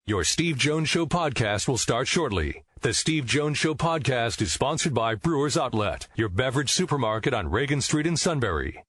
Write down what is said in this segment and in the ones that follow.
Your Steve Jones Show podcast will start shortly. The Steve Jones Show podcast is sponsored by Brewers Outlet, your beverage supermarket on Reagan Street in Sunbury.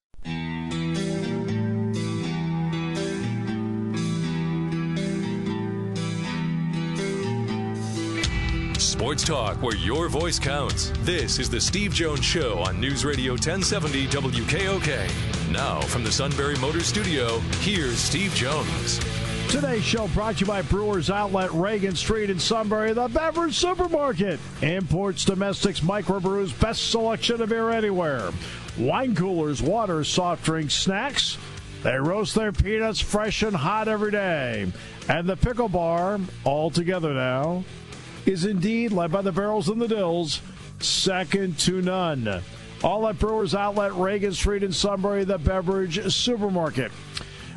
Sports talk where your voice counts. This is the Steve Jones Show on News Radio 1070 WKOK. Now from the Sunbury Motors Studio, here's Steve Jones. Today's show brought to you by Brewers Outlet, Reagan Street in Sunbury, the beverage supermarket. Imports, domestics, microbrews, best selection of beer anywhere. Wine coolers, water, soft drinks, snacks. They roast their peanuts fresh and hot every day. And the pickle bar, all together now, is indeed, led by the barrels and the dills, second to none. All at Brewers Outlet, Reagan Street in Sunbury, the beverage supermarket.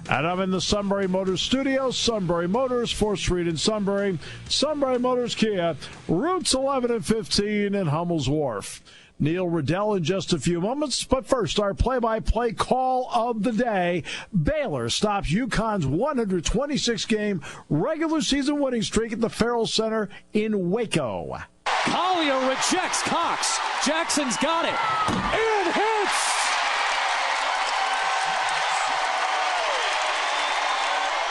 And I'm in the Sunbury Motors Studio, Sunbury Motors, 4th Street in Sunbury, Sunbury Motors Kia, routes 11 and 15 in Hummel's Wharf. Neil Rudel in just a few moments, but first, our play-by-play call of the day. Baylor stops UConn's 126-game regular season winning streak at the Farrell Center in Waco. Collier rejects Cox. Jackson's got it. It hits!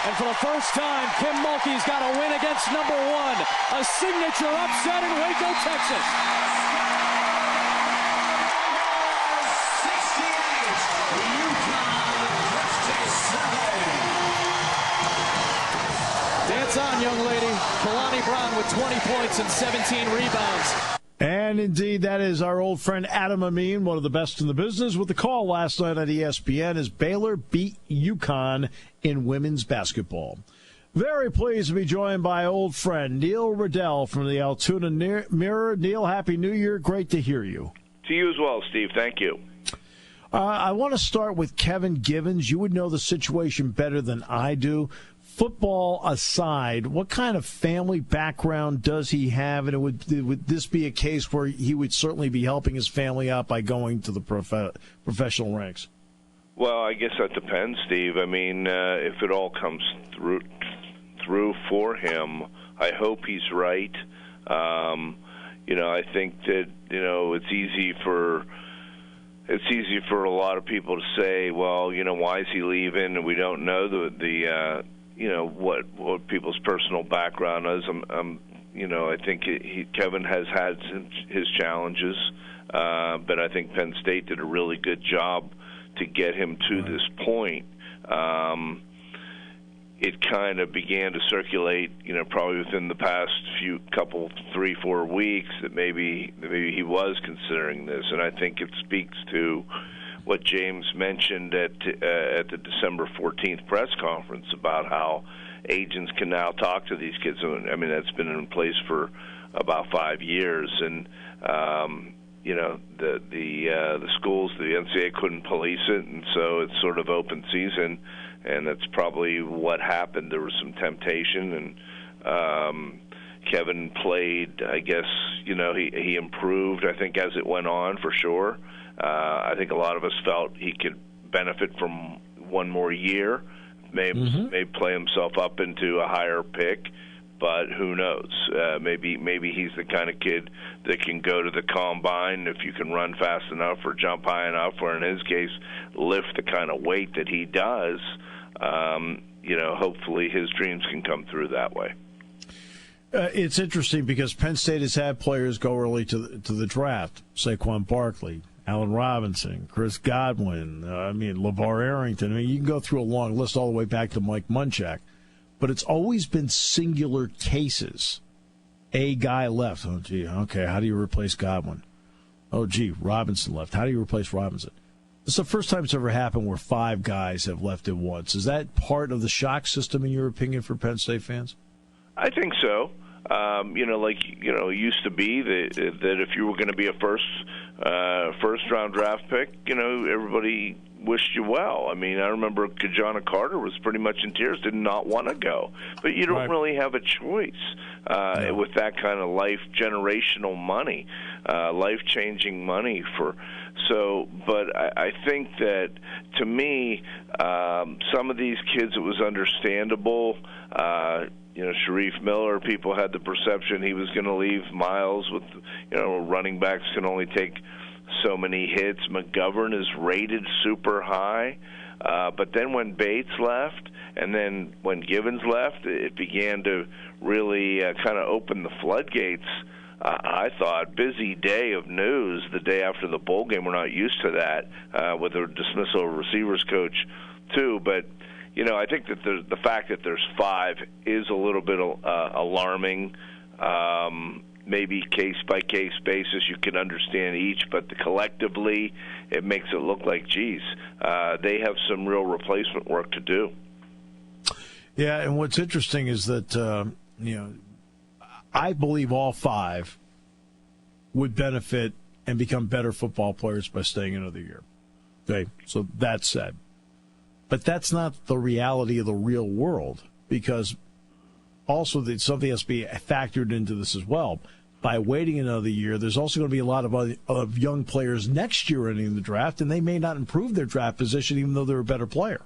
And for the first time, Kim Mulkey's got a win against number one. A signature upset in Waco, Texas. Dance on, young lady. Kalani Brown with 20 points and 17 rebounds. And indeed, that is our old friend Adam Amin, one of the best in the business, with the call last night on ESPN as Baylor beat UConn in women's basketball. Very pleased to be joined by old friend Neil Rudel from the Altoona Mirror. Neil, Happy New Year. Great to hear you. To you as well, Steve. Thank you. I want to start with Kevin Givens. You would know the situation better than I do. Football aside, what kind of family background does he have? And would this be a case where he would certainly be helping his family out by going to the professional ranks? Well, I guess that depends, Steve. I mean, if it all comes through for him, I hope he's right. I think that it's easy for a lot of people to say, well, why is he leaving? And we don't know the what people's personal background is. I think Kevin has had his challenges, but I think Penn State did a really good job to get him to this point. It kind of began to circulate, probably within the past couple, 3-4 weeks, that maybe he was considering this, and I think it speaks to what James mentioned at the December 14th press conference about how agents can now talk to these kids. I mean, that's been in place for about 5 years, and the schools, the NCAA couldn't police it, and so it's sort of open season, and that's probably what happened. There was some temptation, and Kevin played. I guess he improved. I think as it went on, for sure. I think a lot of us felt he could benefit from one more year, maybe play himself up into a higher pick, but who knows? Maybe he's the kind of kid that can go to the combine if you can run fast enough or jump high enough, or in his case, lift the kind of weight that he does. Hopefully his dreams can come through that way. It's interesting because Penn State has had players go early to the draft. Saquon Barkley, Allen Robinson, Chris Godwin, LeVar Arrington. You can go through a long list all the way back to Mike Munchak. But it's always been singular cases. A guy left. Oh, gee, okay, how do you replace Godwin? Oh, gee, Robinson left. How do you replace Robinson? This is the first time it's ever happened where 5 guys have left at once. Is that part of the shock system, in your opinion, for Penn State fans? I think so. It used to be that if you were going to be a first round draft pick, everybody wished you well. I mean, I remember Kajana Carter was pretty much in tears, did not want to go. But you don't really have a choice with that kind of generational money, life-changing money But I think that, to me, some of these kids, it was understandable. Sharif Miller, people had the perception he was going to leave. Miles with, running backs can only take so many hits. McGovern is rated super high. But then when Bates left and then when Givens left, it began to really kind of open the floodgates. I thought busy day of news the day after the bowl game. We're not used to that with the dismissal of receivers coach too. But I think that the fact that there's 5 is a little bit alarming. Maybe case-by-case basis you can understand each, but collectively it makes it look like, geez, they have some real replacement work to do. Yeah, and what's interesting is that, I believe all 5 would benefit and become better football players by staying another year. Okay, so that said. But that's not the reality of the real world, because also something has to be factored into this as well. By waiting another year, there's also going to be a lot of young players next year entering the draft, and they may not improve their draft position even though they're a better player.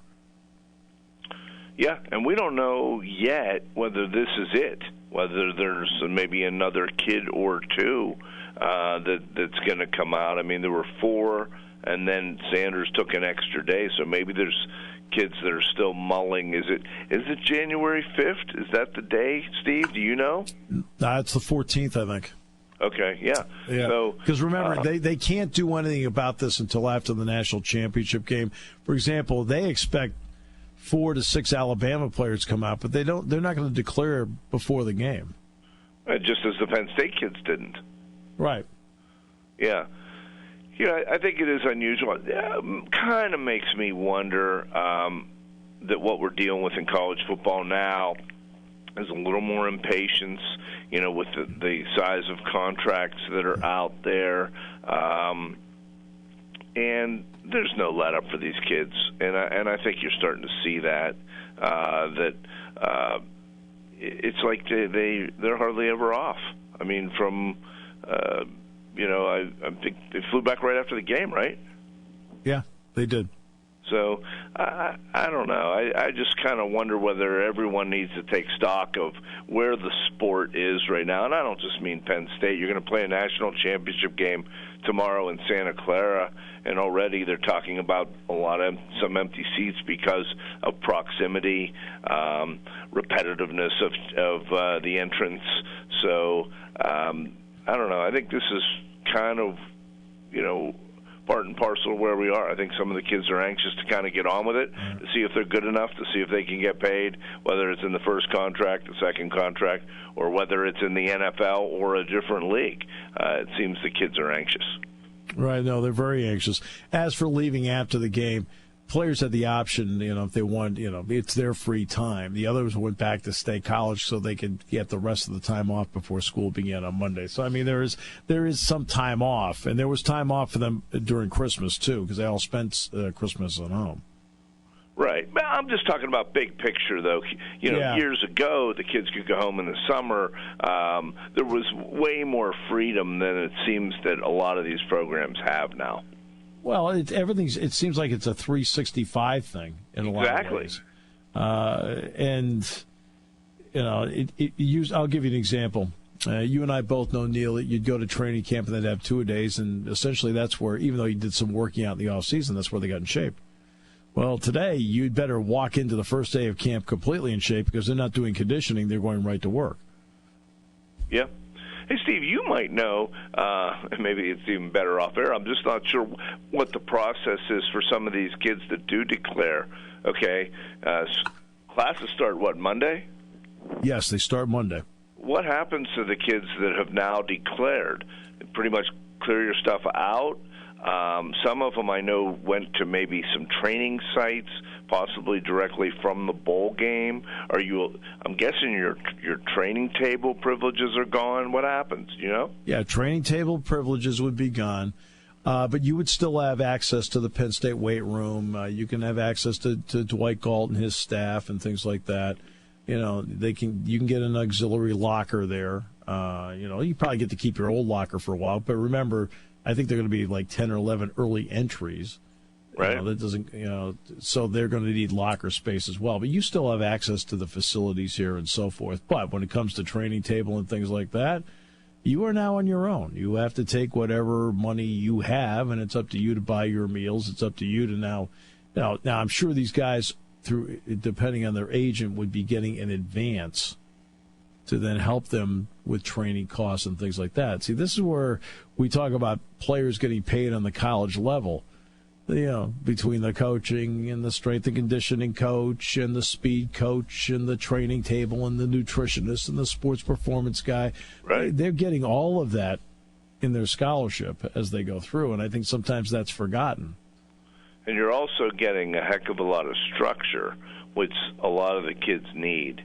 Yeah, and we don't know yet whether this is it, whether there's maybe another kid or two that's going to come out. I mean, there were 4, and then Sanders took an extra day, so maybe there's kids that are still mulling. Is it January 5th? Is that the day, Steve? Do you know? It's the 14th, I think. Okay, yeah. So because remember, they can't do anything about this until after the national championship game. For example, they expect 4 to 6 Alabama players come out, but they're not going to declare before the game. Just as the Penn State kids didn't. Right. Yeah. I think it is unusual. Kind of makes me wonder that what we're dealing with in college football now is a little more impatience, with the size of contracts that are out there. And there's no let-up for these kids. And I think you're starting to see that, it's like they're hardly ever off. I mean, from... I think they flew back right after the game, right? Yeah, they did. So I don't know. I just kind of wonder whether everyone needs to take stock of where the sport is right now. And I don't just mean Penn State. You're going to play a national championship game tomorrow in Santa Clara, and already they're talking about some empty seats because of proximity, repetitiveness of the entrance. So I don't know. I think this is kind of, part and parcel of where we are. I think some of the kids are anxious to kind of get on with it, to see if they're good enough, to see if they can get paid, whether it's in the first contract, the second contract, or whether it's in the NFL or a different league. It seems the kids are anxious. Right. No, they're very anxious. As for leaving after the game, players had the option, if they want, it's their free time. The others went back to state college so they could get the rest of the time off before school began on Monday. So, I mean, there is some time off, and there was time off for them during Christmas, too, because they all spent Christmas at home. Right. I'm just talking about big picture, though. Years ago, the kids could go home in the summer. There was way more freedom than it seems that a lot of these programs have now. Well, it seems like it's a 365 thing in a lot of ways. And I'll give you an example. You and I both know, Neil, that you'd go to training camp and they'd have 2-a-days, and essentially that's where, even though you did some working out in the off season, that's where they got in shape. Well, today you'd better walk into the first day of camp completely in shape because they're not doing conditioning; they're going right to work. Yeah. Hey, Steve, you might know, maybe it's even better off air. I'm just not sure what the process is for some of these kids that do declare. Okay, classes start, Monday? Yes, they start Monday. What happens to the kids that have now declared? Pretty much clear your stuff out? Some of them I know went to maybe some training sites, possibly directly from the bowl game. I'm guessing your training table privileges are gone. What happens, Yeah, training table privileges would be gone, but you would still have access to the Penn State weight room. You can have access to Dwight Galt and his staff and things like that. You can get an auxiliary locker there. You probably get to keep your old locker for a while, but remember, I think they're going to be like 10 or 11 early entries. Right. That doesn't, so they're going to need locker space as well. But you still have access to the facilities here and so forth. But when it comes to training table and things like that, you are now on your own. You have to take whatever money you have, and it's up to you to buy your meals. It's up to you to now, I'm sure these guys, through depending on their agent, would be getting an advance to then help them with training costs and things like that. See, this is where we talk about players getting paid on the college level. Between the coaching and the strength and conditioning coach and the speed coach and the training table and the nutritionist and the sports performance guy, right. They're getting all of that in their scholarship as they go through, and I think sometimes that's forgotten. And you're also getting a heck of a lot of structure, which a lot of the kids need.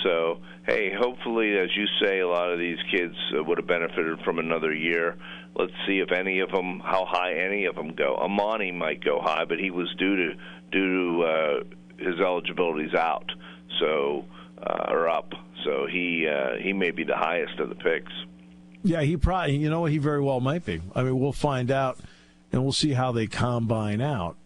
So, hey, hopefully, as you say, a lot of these kids would have benefited from another year. Let's see if how high any of them go. Amani might go high, but he was due to his eligibility's out, or up. So he may be the highest of the picks. Yeah, he probably. He very well might be. I mean, we'll find out, and we'll see how they combine out.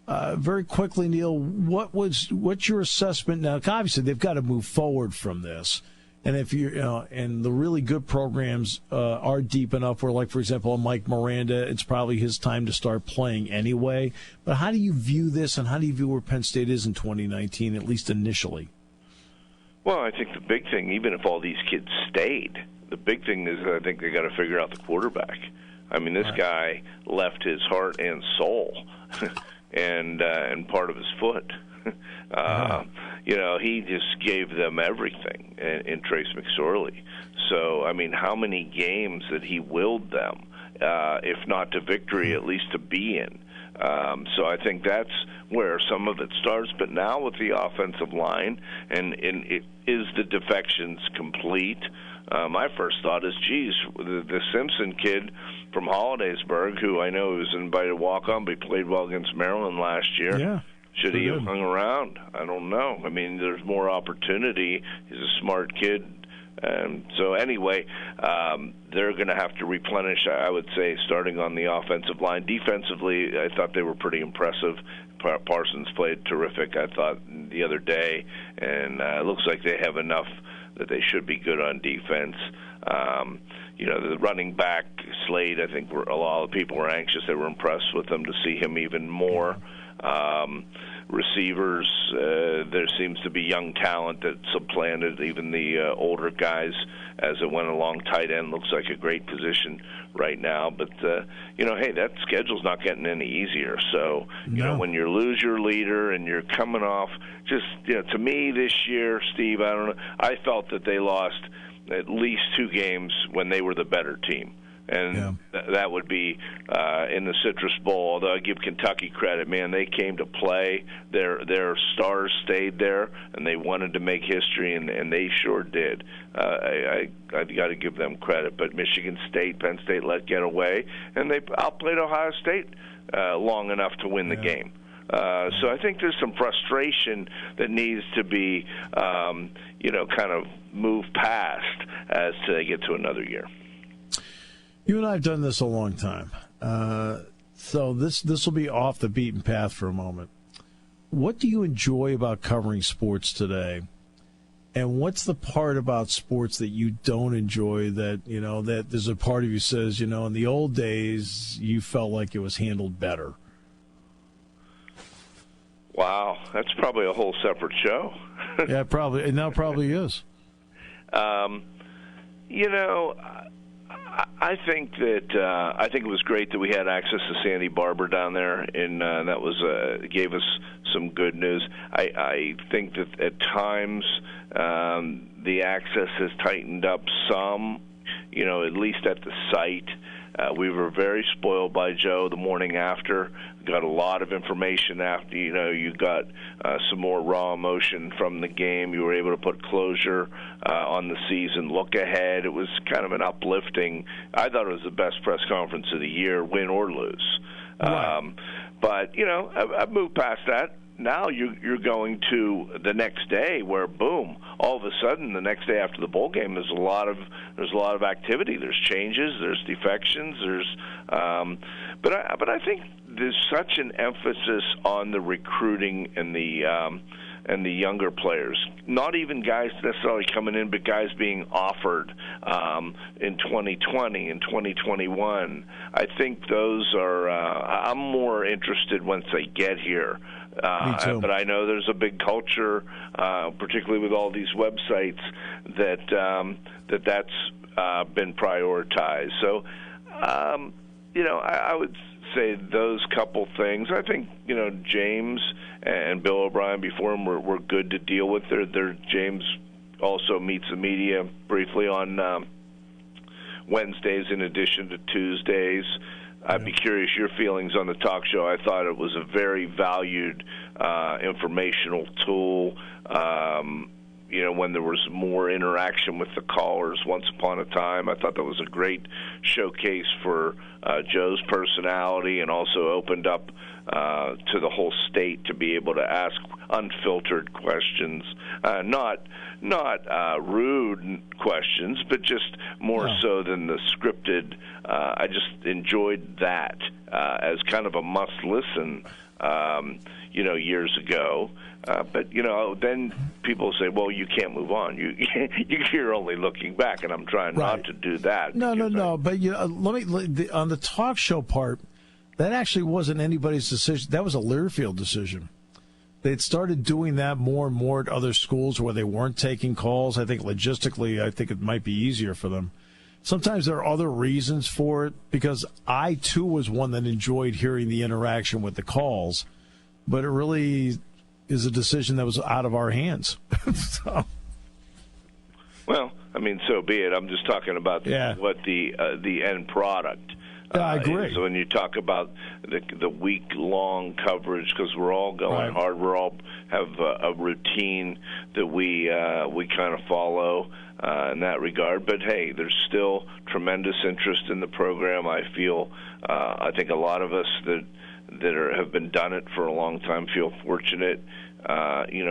Very quickly, Neil, what's your assessment now? Obviously, they've got to move forward from this. And if and the really good programs are deep enough where, like, for example, Mike Miranda, it's probably his time to start playing anyway. But how do you view this, and how do you view where Penn State is in 2019, at least initially? Well, I think the big thing, even if all these kids stayed, the big thing is I think they got to figure out the quarterback. I mean, this guy left his heart and soul and part of his foot. He just gave them everything in Trace McSorley. So, I mean, how many games that he willed them, if not to victory, at least to be in. So I think that's where some of it starts. But now with the offensive line, and is the defections complete? My first thought is, geez, the Simpson kid from Hollidaysburg, who I know was invited to walk on, but he played well against Maryland last year. Yeah. Should he have hung around? I don't know. I mean, there's more opportunity. He's a smart kid. So anyway, they're going to have to replenish, I would say, starting on the offensive line. Defensively, I thought they were pretty impressive. Parsons played terrific, I thought, the other day. And it looks like they have enough that they should be good on defense. The running back, Slade, I think a lot of people were anxious. They were impressed with him to see him even more. Receivers, there seems to be young talent that supplanted even the older guys as it went along. Tight end looks like a great position right now. But, hey, that schedule's not getting any easier. So, when you lose your leader and you're coming off, to me this year, Steve, I don't know, I felt that they lost at least 2 games when they were the better team. And that would be in the Citrus Bowl. Although I give Kentucky credit, man, they came to play. Their stars stayed there, and they wanted to make history, and they sure did. I got to give them credit. But Michigan State, Penn State let get away, and they outplayed Ohio State long enough to win the game. So I think there's some frustration that needs to be, kind of moved past as they get to another year. You and I have done this a long time, so this will be off the beaten path for a moment. What do you enjoy about covering sports today, and what's the part about sports that you don't enjoy that there's a part of you says, in the old days you felt like it was handled better? Wow, that's probably a whole separate show. Yeah, probably. It now probably is. I think it was great that we had access to Sandy Barber down there, and that was gave us some good news. I think that at times the access has tightened up some, at least at the site. We were very spoiled by Joe the morning after. Got a lot of information after, you got some more raw emotion from the game. You were able to put closure on the season, look ahead. It was kind of an uplifting. I thought it was the best press conference of the year, win or lose. Right. But, I've moved past that. Now you're going to the next day where, boom, all of a sudden the next day after the bowl game there's a lot of activity. There's changes, there's defections, but I think there's such an emphasis on the recruiting and the younger players. Not even guys necessarily coming in, but guys being offered in 2020 and 2021. I think those are. I'm more interested once they get here. Me too. But I know there's a big culture, particularly with all these websites, that's been prioritized. So, I would say those couple things. I think, James and Bill O'Brien before him were good to deal with. James also meets the media briefly on Wednesdays in addition to Tuesdays. I'd be curious your feelings on the talk show. I thought it was a very valued informational tool. When there was more interaction with the callers once upon a time, I thought that was a great showcase for Joe's personality, and also opened up to the whole state to be able to ask unfiltered questions, not rude questions, but just more so than the scripted. I just enjoyed that as kind of a must-listen, years ago. But then people say, "Well, you can't move on. You're only looking back," and I'm trying not to do that. No. But on the talk show part, that actually wasn't anybody's decision. That was a Learfield decision. They'd started doing that more and more at other schools where they weren't taking calls. I think logistically, it might be easier for them. Sometimes there are other reasons for it, because I, too, was one that enjoyed hearing the interaction with the calls. But it really is a decision that was out of our hands. So. Well, so be it. I'm just talking about what the end product. I agree. So when you talk about the week-long coverage, because we're all going hard, we all have a routine that we kind of follow in that regard. But hey, there's still tremendous interest in the program. I feel, I think a lot of us that have been done it for a long time feel fortunate.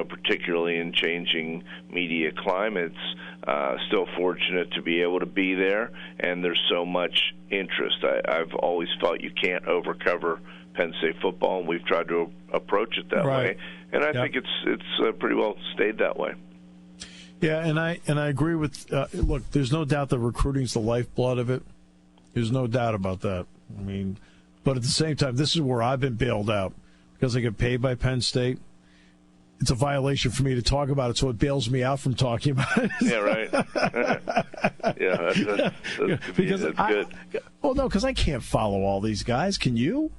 Particularly in changing media climates, still fortunate to be able to be there, and there's so much interest. I've always felt you can't overcover Penn State football, and we've tried to approach it that way, and I think it's pretty well stayed that way. Yeah, and I agree with. Look, there's no doubt that recruiting's the lifeblood of it. There's no doubt about that. But at the same time, this is where I've been bailed out because I get paid by Penn State. It's a violation for me to talk about it, so it bails me out from talking about it. Yeah, right. That's good. Well, no, because I can't follow all these guys. Can you?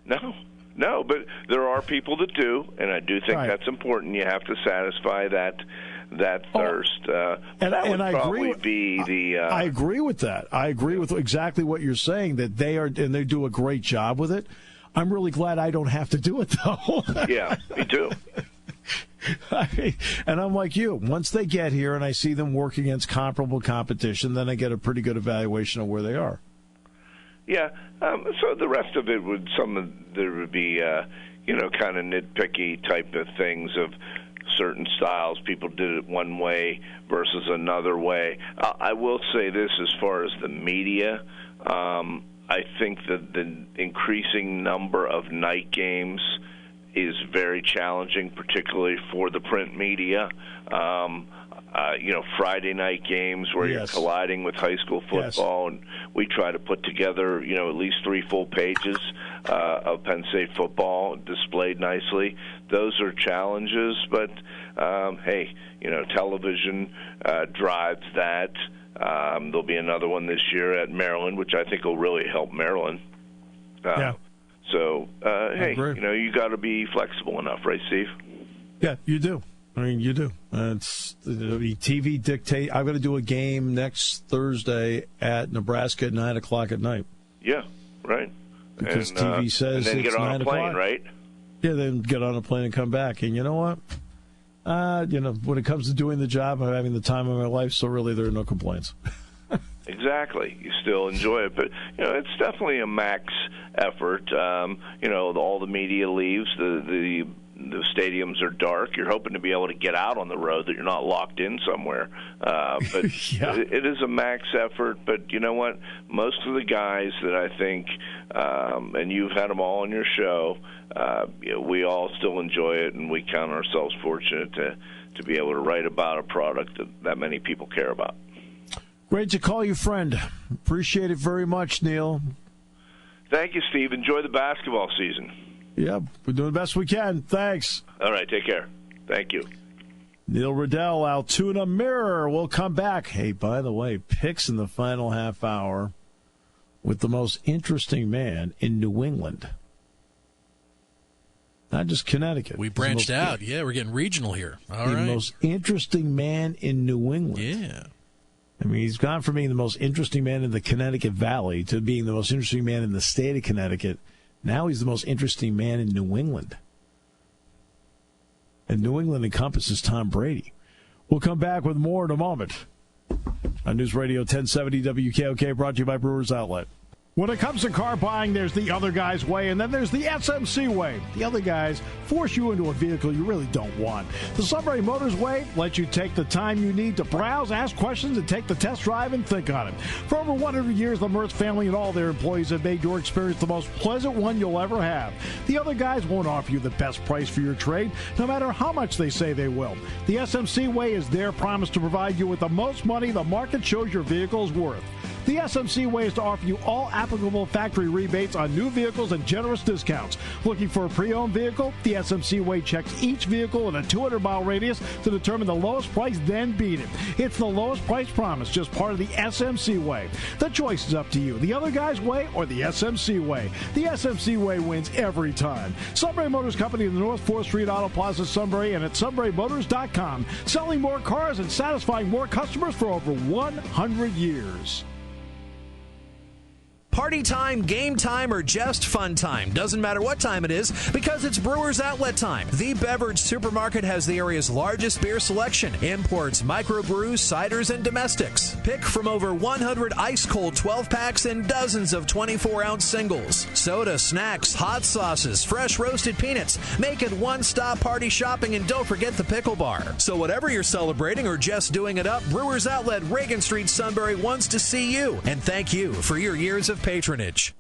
No, but there are people that do, and I do think that's important. You have to satisfy that thirst. I agree with that. I agree with exactly what you're saying, that they do a great job with it. I'm really glad I don't have to do it, though. Yeah, me too. And I'm like you. Once they get here and I see them work against comparable competition, then I get a pretty good evaluation of where they are. Yeah. So the rest of it there would be kind of nitpicky type of things of certain styles. People did it one way versus another way. I will say this as far as the media. I think that the increasing number of night games is very challenging, particularly for the print media. Friday night games where you're colliding with high school football, and we try to put together, at least 3 full pages of Penn State football displayed nicely. Those are challenges, but hey, television drives that. There'll be another one this year at Maryland, which I think will really help Maryland. So, hey, you got to be flexible enough, right, Steve? Yeah, you do. You do. It's TV dictate. I'm going to do a game next Thursday at Nebraska at 9 o'clock at night. Yeah, right. Because TV says and then it's get on 9 a plane, o'clock. Right? Yeah, then get on a plane and come back. And you know what? When it comes to doing the job, I'm having the time of my life, so really there are no complaints. Exactly. You still enjoy it, but it's definitely a max effort. All the media leaves, the the stadiums are dark. You're hoping to be able to get out on the road, that you're not locked in somewhere. But it is a max effort. But you know what? Most of the guys that I think, and you've had them all on your show, we all still enjoy it, and we count ourselves fortunate to be able to write about a product that many people care about. Great to call you friend. Appreciate it very much, Neil. Thank you, Steve. Enjoy the basketball season. Yeah, we're doing the best we can. Thanks. All right, take care. Thank you. Neil Rudel, Altoona Mirror. We'll come back. Hey, by the way, picks in the final half hour with the most interesting man in New England. Not just Connecticut. We branched out. Yeah, we're getting regional here. All right. The most interesting man in New England. Yeah. I mean, he's gone from being the most interesting man in the Connecticut Valley to being the most interesting man in the state of Connecticut. Now he's the most interesting man in New England. And New England encompasses Tom Brady. We'll come back with more in a moment. On News Radio 1070 WKOK, brought to you by Brewers Outlet. When it comes to car buying, there's the other guy's way, and then there's the SMC way. The other guys force you into a vehicle you really don't want. The Sunbury Motors way lets you take the time you need to browse, ask questions, and take the test drive and think on it. For over 100 years, the Mertz family and all their employees have made your experience the most pleasant one you'll ever have. The other guys won't offer you the best price for your trade, no matter how much they say they will. The SMC way is their promise to provide you with the most money the market shows your vehicle is worth. The SMC way is to offer you all applicable factory rebates on new vehicles and generous discounts. Looking for a pre-owned vehicle? The SMC way checks each vehicle in a 200-mile radius to determine the lowest price, then beat it. It's the lowest price promise, just part of the SMC way. The choice is up to you, the other guy's way or the SMC way. The SMC way wins every time. Sunbury Motors Company in the North 4th Street Auto Plaza, Sunbury, and at sunburymotors.com. Selling more cars and satisfying more customers for over 100 years. Party time, game time, or just fun time. Doesn't matter what time it is, because it's Brewers Outlet time. The beverage supermarket has the area's largest beer selection. Imports, microbrews, ciders, and domestics. Pick from over 100 ice-cold 12-packs and dozens of 24-ounce singles. Soda, snacks, hot sauces, fresh roasted peanuts. Make it one-stop party shopping, and don't forget the pickle bar. So whatever you're celebrating or just doing it up, Brewers Outlet, Reagan Street, Sunbury wants to see you. And thank you for your years of patronage.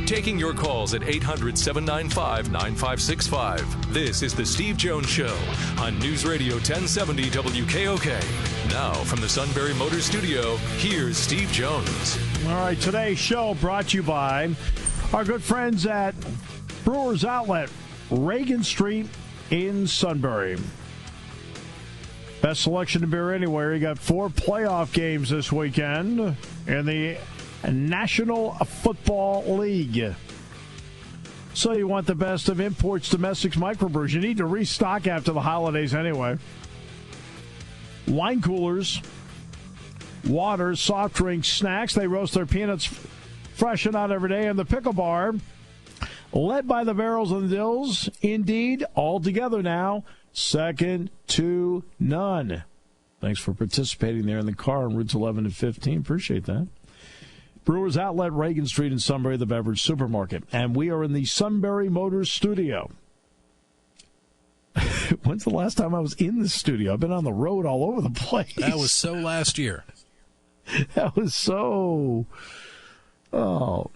Taking your calls at 800-795-9565. This is the Steve Jones Show on News Radio 1070 WKOK. Now from the Sunbury Motors Studio, here's Steve Jones. All right, today's show brought to you by our good friends at Brewers Outlet, Reagan Street in Sunbury. Best selection of beer anywhere. You got 4 playoff games this weekend in the National Football League. So you want the best of imports, domestics, microbrews. You need to restock after the holidays anyway. Wine coolers, water, soft drinks, snacks. They roast their peanuts fresh and out every day. And the pickle bar, led by the barrels and the dills. Indeed, all together now, second to none. Thanks for participating there in the car on routes 11 and 15. Appreciate that. Brewers Outlet, Reagan Street in Sunbury, the beverage supermarket. And we are in the Sunbury Motors studio. When's the last time I was in the studio? I've been on the road all over the place. That was so last year. That was so... Oh,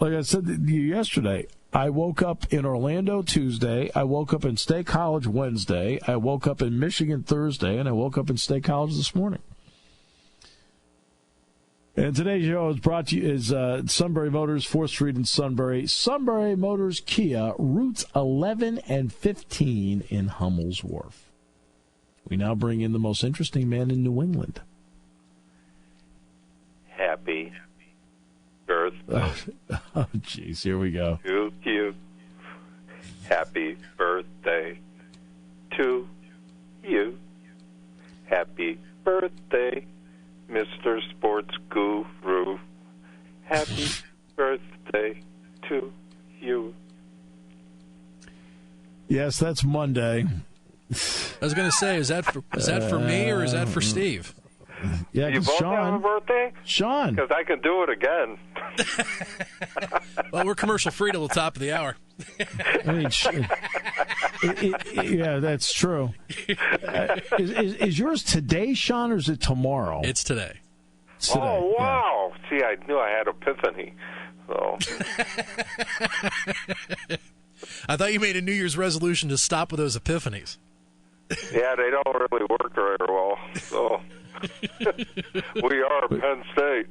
like I said to you yesterday, I woke up in Orlando Tuesday, I woke up in State College Wednesday, I woke up in Michigan Thursday, and I woke up in State College this morning. And today's show is brought to you is Sunbury Motors, 4th Street in Sunbury. Sunbury Motors Kia, routes 11 and 15 in Hummel's Wharf. We now bring in the most interesting man in New England. Happy birthday. Oh, jeez, here we go. To you. Happy birthday to you. Happy birthday, Mr. Sports Guru. Happy birthday to you. Yes, that's Monday. I was going to say, is that for me or is that for Steve? Yeah, You both have a birthday? Sean. Because I can do it again. Well, we're commercial free till the top of the hour. I mean, Yeah, that's true. Is yours today, Sean, or is it tomorrow? It's today. It's today. Oh, wow. Yeah. See, I knew I had epiphany. So. I thought you made a New Year's resolution to stop with those epiphanies. Yeah, they don't really work very well. So we are Penn State.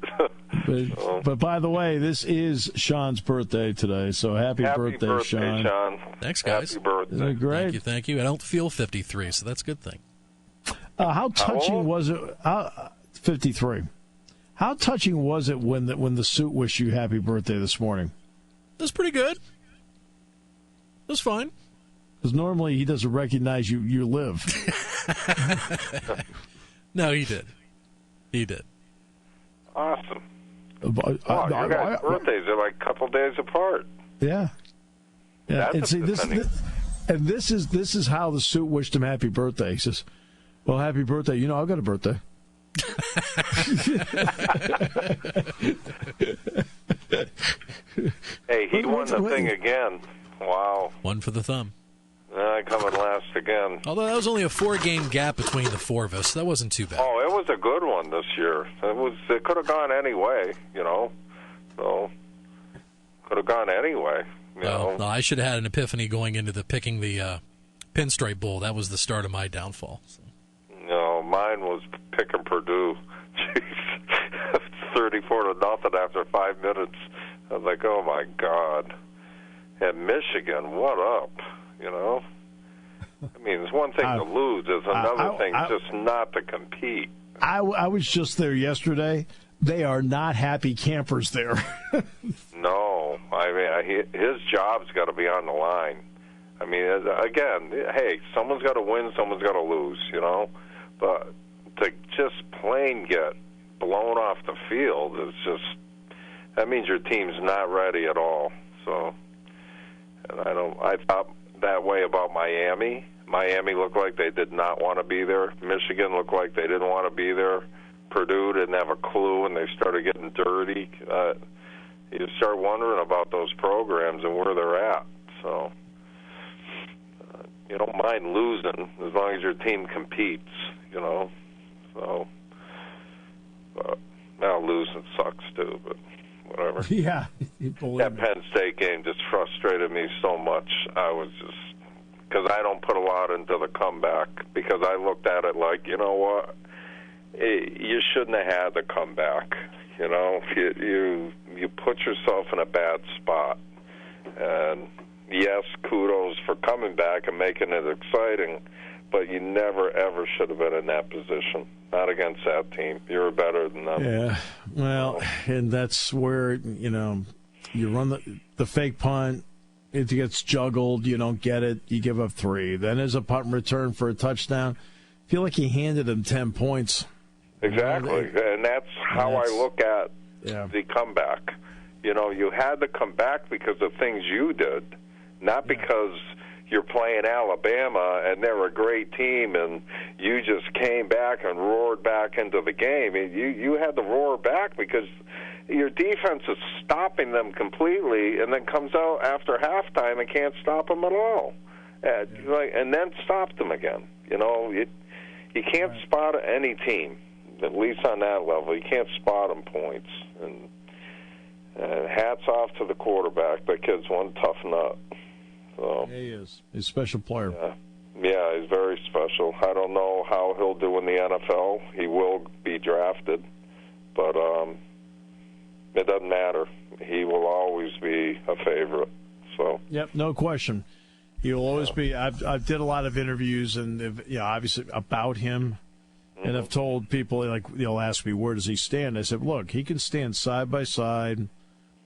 But by the way, this is Sean's birthday today, so happy birthday, Sean. Thanks, guys. Happy birthday. Great. Thank you. I don't feel 53, so that's a good thing. How touching was it? 53. How touching was it when the suit wished you happy birthday this morning? It was pretty good. It was fine. Because normally he doesn't recognize you live. No, he did. He did. Awesome. Your guys' birthdays are like a couple days apart. Yeah. Yeah. That's This is how the suit wished him happy birthday. He says, "Well, happy birthday. You know, I've got a birthday." Hey, he won the thing again. Wow. One for the thumb. Coming last again. Although that was only a 4-game gap between the four of us. That wasn't too bad. Oh, it was a good one this year. It could have gone any way, you know. So, could have gone anyway. No, I should have had an epiphany going into picking the Pinstripe Bowl. That was the start of my downfall. So. No, mine was picking Purdue. Jeez. 34-0 after 5 minutes. I was like, oh, my God. And Michigan, what up? You know? I mean, it's one thing to lose. It's another thing just not to compete. I was just there yesterday. They are not happy campers there. No. I mean, his job's got to be on the line. I mean, again, hey, someone's got to win, someone's got to lose, you know? But to just plain get blown off the field is just, that means your team's not ready at all. So, and I thought that way about Miami. Miami looked like they did not want to be there. Michigan looked like they didn't want to be there. Purdue didn't have a clue, and they started getting dirty. You start wondering about those programs and where they're at. So you don't mind losing as long as your team competes, you know. So, but now losing sucks too, but whatever. Yeah. That Penn State game just frustrated me so much. I was just, because I don't put a lot into the comeback, because I looked at it like, you know what, you shouldn't have had the comeback. You know, you put yourself in a bad spot. And yes, kudos for coming back and making it exciting, but you never, ever should have been in that position. Not against that team. You were better than them. Yeah, well, and that's where, you know, you run the fake punt. It gets juggled. You don't get it. You give up 3. Then there's a punt return for a touchdown. I feel like he handed him 10 points. Exactly, and that's how I look at the comeback. You know, you had to come back because of things you did, not because you're playing Alabama and they're a great team and you just came back and roared back into the game. You had to roar back because your defense is stopping them completely and then comes out after halftime and can't stop them at all. And then stopped them again. You know, you can't spot any team, at least on that level. You can't spot them points. And hats off to the quarterback. That kid's one tough nut. So, he is. He's a special player. Yeah, he's very special. I don't know how he'll do in the NFL. He will be drafted. But it doesn't matter. He will always be a favorite. So. Yep, no question. He'll always be. I've did a lot of interviews and obviously about him, and I've told people, like, they'll ask me, where does he stand? I said, look, he can stand side by side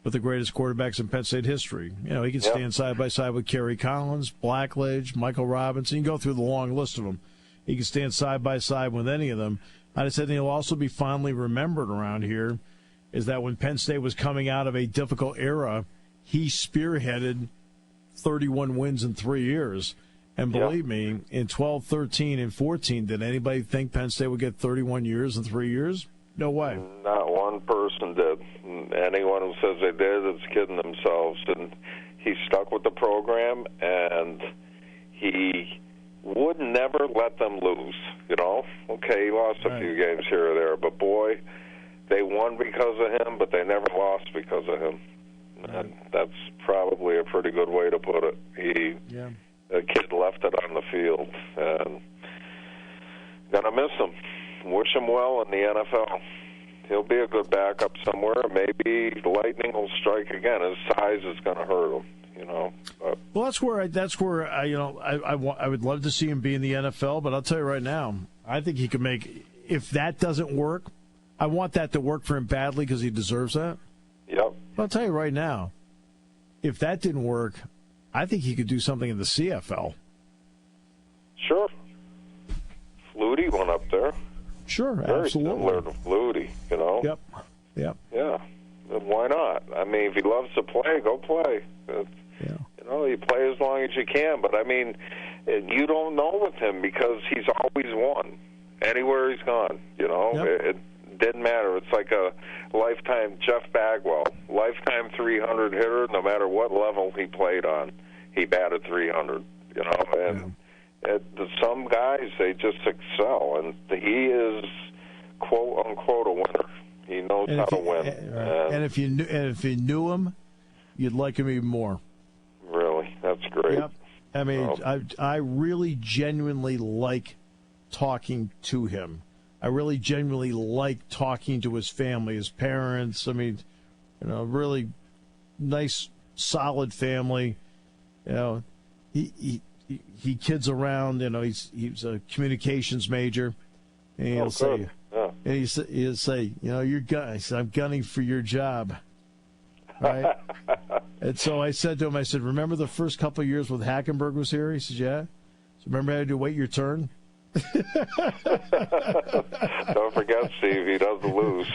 with the greatest quarterbacks in Penn State history. You know, he can stand side by side with Kerry Collins, Blackledge, Michael Robinson. You can go through the long list of them. He can stand side by side with any of them. And I said, and he'll also be fondly remembered around here is that when Penn State was coming out of a difficult era, he spearheaded 31 wins in 3 years. And believe me, in 12, 13, and 14, did anybody think Penn State would get 31 years in 3 years? No way. Not one person did. Anyone who says they did is kidding themselves. And he stuck with the program, and he would never let them lose, you know. Okay, he lost a few games here or there, but boy, they won because of him, but they never lost because of him. And that's probably a pretty good way to put it. The kid left it on the field, and gonna miss him. Wish him well in the NFL. He'll be a good backup somewhere. Maybe the lightning will strike again. His size is going to hurt him, you know. But, well, that's where I would love to see him be in the NFL. But I'll tell you right now, I think he could make. If that doesn't work, I want that to work for him badly because he deserves that. Yep. But I'll tell you right now, if that didn't work, I think he could do something in the CFL. Sure. Flutie went up there. Sure, very absolutely. Similar to Flutie, you know. Yep. Yeah. Then why not? I mean, if he loves to play, go play. You know, you play as long as you can. But I mean, you don't know with him because he's always won anywhere he's gone. You know, it didn't matter. It's like a lifetime Jeff Bagwell, lifetime 300 hitter. No matter what level he played on, he batted 300. You know, and. Some guys, they just excel, and he is quote unquote a winner. He knows how to win. And if you knew him, you'd like him even more. Really, that's great. Yep. I mean, I really genuinely like talking to him. I really genuinely like talking to his family, his parents. I mean, you know, really nice, solid family. You know, he kids around, you know. He's a communications major, and he'll say, he'll say, you know, you're guys, I'm gunning for your job, right? And so I said to him, I said, remember the first couple of years when Hackenberg was here? He said, yeah. So remember how to wait your turn? Don't forget, Steve, he doesn't lose.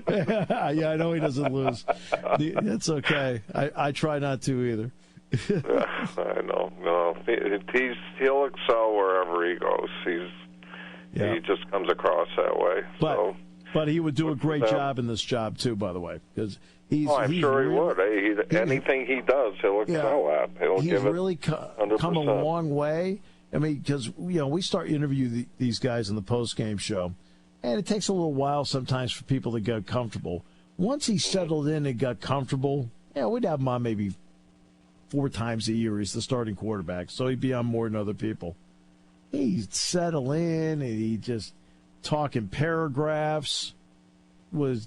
Yeah, I know he doesn't lose. It's okay. I try not to either. I know. No, he'll excel wherever he goes. He just comes across that way. But he would do a great job in this job too. By the way, because I'm sure he would. Anything he does, he'll excel at. He's really come a long way. I mean, because we start interviewing these guys in the post-game show, and it takes a little while sometimes for people to get comfortable. Once he settled in and got comfortable, we'd have him on maybe 4 times a year. He's the starting quarterback, so he'd be on more than other people. He'd settle in, and he just talking paragraphs,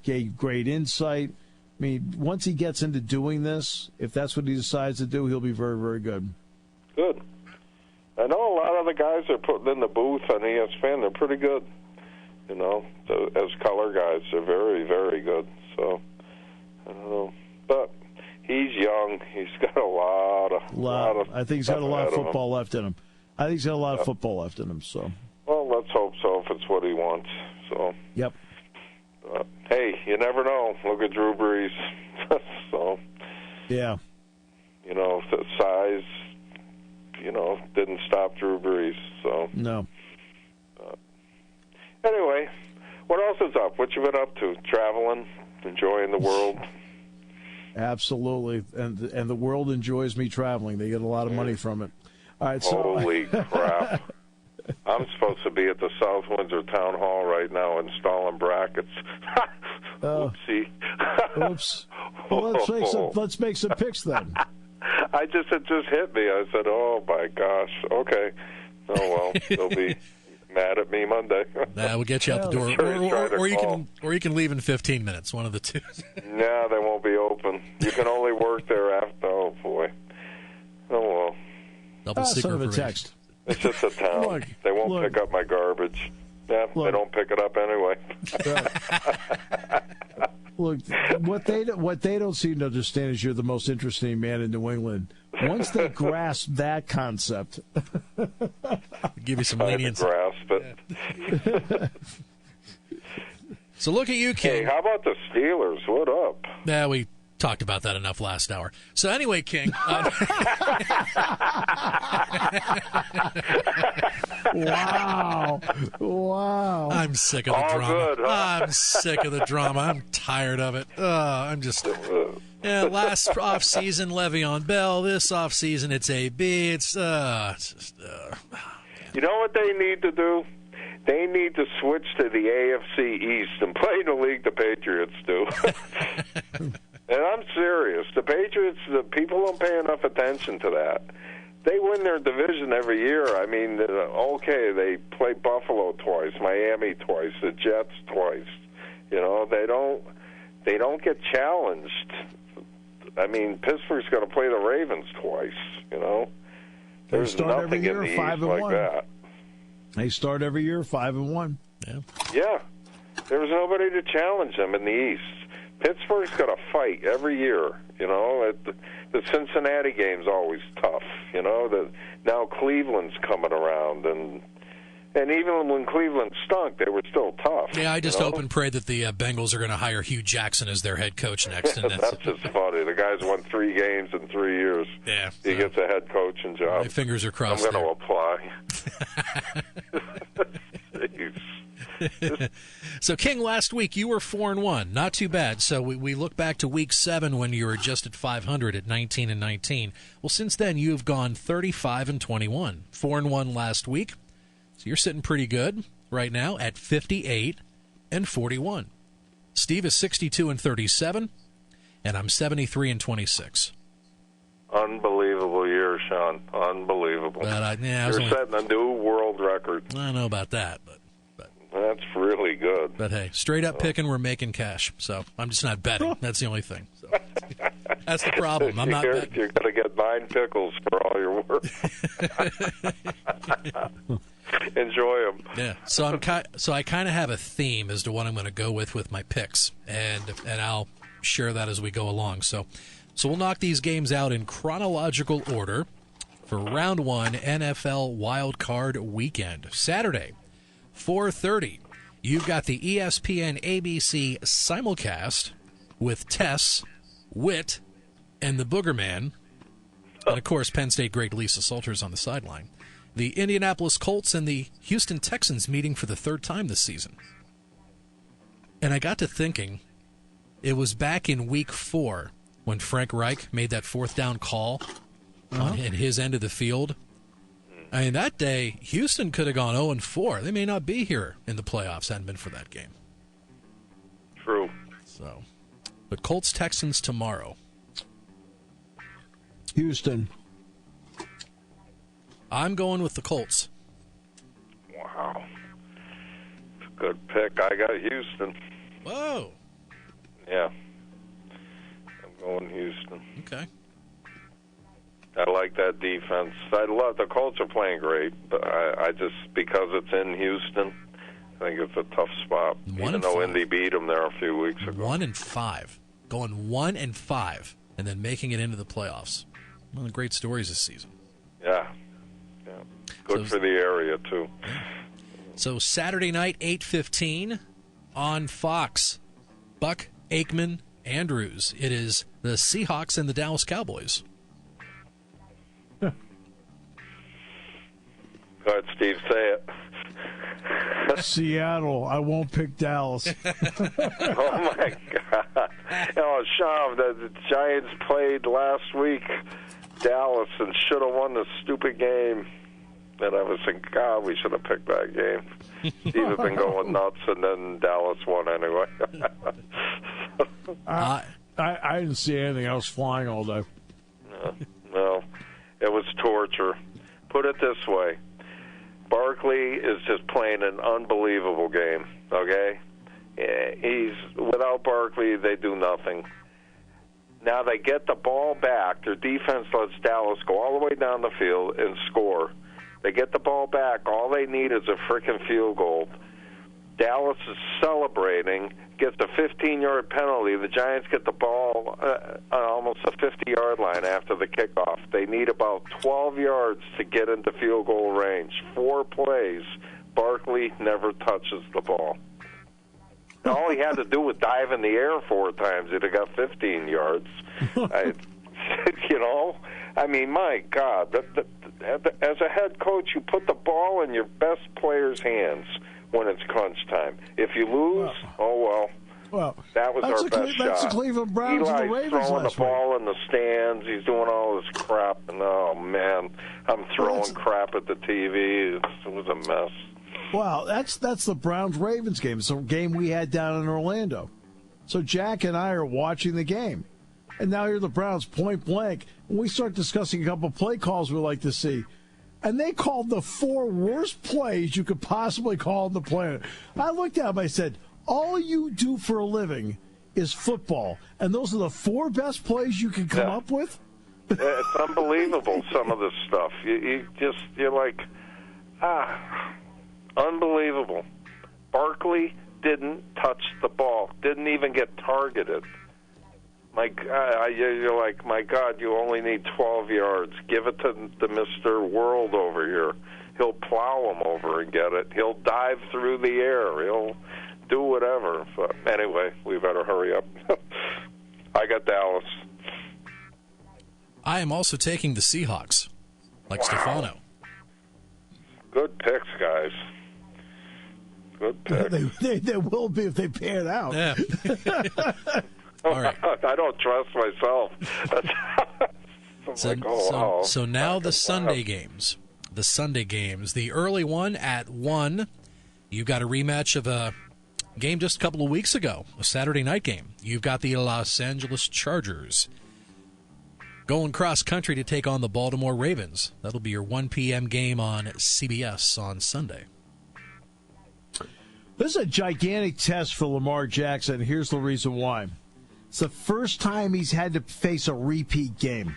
gave great insight. I mean, once he gets into doing this, if that's what he decides to do, he'll be very, very good. Good. I know a lot of the guys they're putting in the booth on ESPN, they're pretty good. You know, as color guys, they're very, very good. So, I don't know. But he's young. He's got a lot of I think he's got a lot of football left in him. So. Well, let's hope so if it's what he wants. So. Yep. Hey, you never know. Look at Drew Brees. So. Yeah. You know, the size, didn't stop Drew Brees. So. No. Anyway, what else is up? What you been up to? Traveling, enjoying the world. Absolutely, and the world enjoys me traveling. They get a lot of money from it. All right, holy crap! I'm supposed to be at the South Windsor Town Hall right now installing brackets. Oopsie. Oops. Well, let's make some picks then. It just hit me. I said, "Oh my gosh." Okay. Oh well, they'll be mad at me Monday. We'll get you out the door, or you can leave in 15 minutes. One of the two. No, they won't be open. You can only work there after. Oh boy. Oh well. Double secret of a text. It's just a town. They won't pick up my garbage. Yeah, they don't pick it up anyway. Look, what they don't seem to understand is you're the most interesting man in New England. Once they grasp that concept, give you some leniency. Grasp it. So look at you, King. Hey, how about the Steelers? What up? We talked about that enough last hour. So anyway, King. Wow. I'm sick of the drama. Good, huh? I'm sick of the drama. I'm tired of it. I'm just... last off-season, Le'Veon Bell. This off-season, it's AB. It's just... You know what they need to do? They need to switch to the AFC East and play in the league the Patriots do. And I'm serious. The Patriots, the people don't pay enough attention to that. They win their division every year. I mean, okay, they play Buffalo twice, Miami twice, the Jets twice. You know, they don't get challenged. I mean, Pittsburgh's going to play the Ravens twice, you know. There's nothing in the East like that. They start every year 5-1. Yeah. There's nobody to challenge them in the East. Pittsburgh's got to fight every year, you know. The Cincinnati game's always tough, you know. Now Cleveland's coming around, and even when Cleveland stunk, they were still tough. Yeah, I just hope and pray that the Bengals are going to hire Hugh Jackson as their head coach next. And that's just funny. The guy's wwon 3 games in 3 years. Yeah, he gets a head coaching job. My fingers are crossed. I'm going to apply. So, King, last week you were 4-1, not too bad. So we look back to Week 7 when you were just at 500 at 19-19. Well, since then you've gone 35-21, 4-1 last week. So you're sitting pretty good right now at 58-41. Steve is 62-37, and I'm 73-26. Unbelievable year, Sean. Unbelievable. You're setting a new world record. I don't know about that, but that's really good. But hey, straight up picking, we're making cash. So I'm just not betting. That's the only thing. So, that's the problem. I'm not betting. You're going to get 9 pickles for all your work. Enjoy them. Yeah. So I kind of have a theme as to what I'm going to go with my picks, and I'll share that as we go along. So we'll knock these games out in chronological order for Round 1 NFL Wild Card Weekend. Saturday, 4:30. You've got the ESPN ABC simulcast with Tess, Witt, and the Booger Man, and of course Penn State great Lisa Salters on the sideline. The Indianapolis Colts and the Houston Texans meeting for the 3rd time this season. And I got to thinking, it was back in Week 4 when Frank Reich made that 4th down call in his end of the field. I mean, that day, Houston could have gone 0-4. They may not be here in the playoffs, hadn't been for that game. True. So, but Colts-Texans tomorrow. Houston. I'm going with the Colts. Wow. It's a good pick. I got Houston. Whoa. Yeah. I'm going Houston. Okay. I like that defense. I love the Colts are playing great, but I just because it's in Houston, I think it's a tough spot. Even though Indy beat them there a few weeks ago. 1-5, going 1-5, and then making it into the playoffs. One of the great stories this season. Yeah, good for the area too. So Saturday night, 8:15 on Fox. Buck, Aikman, Andrews. It is the Seahawks and the Dallas Cowboys. Go ahead, Steve, say it. Seattle. I won't pick Dallas. Oh, my God. Oh, Sean, the Giants played last week, Dallas, and should have won the stupid game. And I was thinking, God, we should have picked that game. Steve had been going nuts, and then Dallas won anyway. I didn't see anything else flying all day. No, it was torture. Put it this way. Barkley is just playing an unbelievable game, okay? Without Barkley, they do nothing. Now they get the ball back. Their defense lets Dallas go all the way down the field and score. They get the ball back. All they need is a freaking field goal. Dallas is celebrating, gets a 15-yard penalty. The Giants get the ball almost a 50-yard line after the kickoff. They need about 12 yards to get into field goal range. 4 plays. Barkley never touches the ball. All he had to do was dive in the air 4 times. He'd have got 15 yards. I mean, my God, as a head coach, you put the ball in your best player's hands when it's crunch time. If you lose, well, that was our best shot. That's the Cleveland Browns and the Ravens throwing last the ball week. in the stands. He's doing all this crap, and oh man, I'm throwing crap at the TV. It was a mess. Well, that's the Browns-Ravens game. It's a game we had down in Orlando. So Jack and I are watching the game. And now here the Browns point blank. And we start discussing a couple of play calls we'd like to see. And they called the 4 worst plays you could possibly call on the planet. I looked at them, I said, all you do for a living is football. And those are the 4 best plays you can come up with? It's unbelievable, some of this stuff. You're like, unbelievable. Barkley didn't touch the ball, didn't even get targeted. You're like, my God, you only need 12 yards. Give it to Mr. World over here. He'll plow him over and get it. He'll dive through the air. He'll do whatever. But anyway, we better hurry up. I got Dallas. I am also taking the Seahawks, like Stefano. Good picks, guys. Good picks. They will be if they pan out. Yeah. All right. I don't trust myself. So now the Sunday games. The Sunday games. The early one at 1. You've got a rematch of a game just a couple of weeks ago, a Saturday night game. You've got the Los Angeles Chargers going cross-country to take on the Baltimore Ravens. That'll be your 1 p.m. game on CBS on Sunday. This is a gigantic test for Lamar Jackson. Here's the reason why. It's the first time he's had to face a repeat game.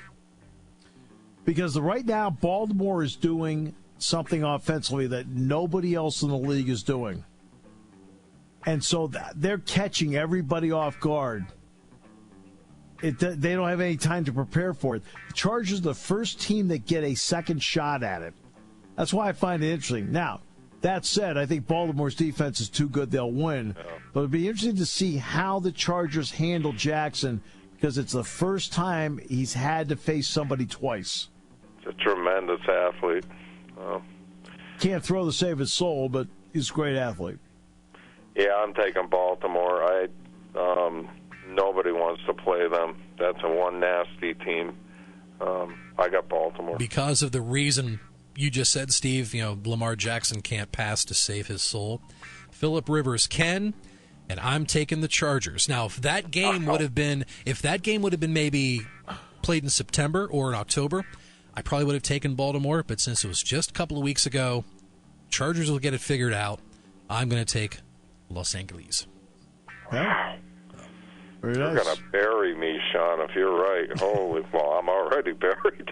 Because right now, Baltimore is doing something offensively that nobody else in the league is doing. And so they're catching everybody off guard. They don't have any time to prepare for it. The Chargers are the first team that get a second shot at it. That's why I find it interesting. Now, that said, I think Baltimore's defense is too good. They'll win. But it'd be interesting to see how the Chargers handle Jackson because it's the first time he's had to face somebody twice. He's a tremendous athlete. Can't throw to save his soul, but he's a great athlete. Yeah, I'm taking Baltimore. Nobody wants to play them. That's a one nasty team. I got Baltimore. Because of the reason you just said, Steve, Lamar Jackson can't pass to save his soul. Phillip Rivers can, and I'm taking the Chargers. Now, if that game would have been maybe played in September or in October, I probably would have taken Baltimore, but since it was just a couple of weeks ago, Chargers will get it figured out. I'm going to take Los Angeles. Yeah. Very You're nice. going to bury me, Sean, if you're right. Holy, well, I'm already buried.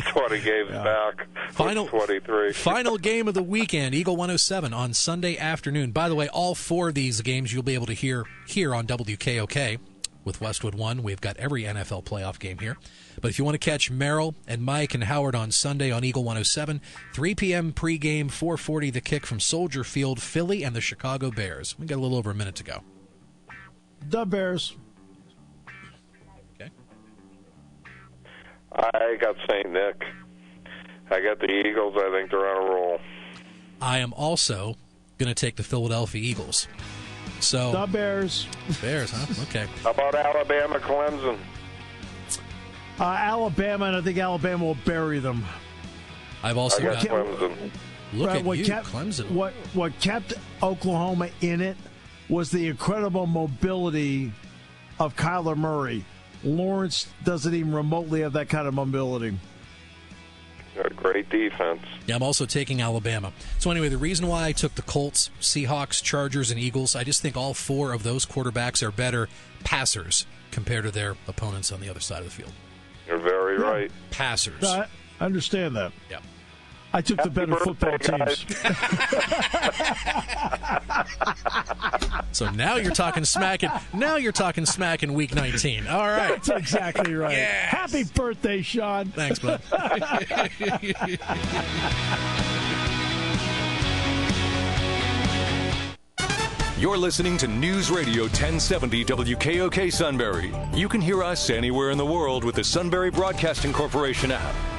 20 games back. Final 23. Final game of the weekend, Eagle 107 on Sunday afternoon. By the way, all 4 of these games you'll be able to hear here on WKOK with Westwood One. We've got every NFL playoff game here. But if you want to catch Merrill and Mike and Howard on Sunday on Eagle 107, 3 p.m. pregame, 4:40 the kick from Soldier Field, Philly and the Chicago Bears. We got a little over a minute to go. The Bears. Okay. I got St. Nick. I got the Eagles. I think they're on a roll. I am also going to take the Philadelphia Eagles. So The Bears. Bears, huh? Okay. How about Alabama, Clemson? Alabama, and I think Alabama will bury them. I've also I got got Clemson. look at you, kept, Clemson. What kept Oklahoma in it was the incredible mobility of Kyler Murray. Lawrence doesn't even remotely have that kind of mobility. Got a great defense. Yeah, I'm also taking Alabama. So anyway, the reason why I took the Colts, Seahawks, Chargers, and Eagles, I just think all 4 of those quarterbacks are better passers compared to their opponents on the other side of the field. You're very right. Passers. I understand that. Yeah. I took the better football guys. teams. So now you're talking smack. Now you're talking smack in Week 19. All right. That's exactly right. Yes. Happy birthday, Sean. Thanks, bud. You're listening to News Radio 1070 WKOK Sunbury. You can hear us anywhere in the world with the Sunbury Broadcasting Corporation app.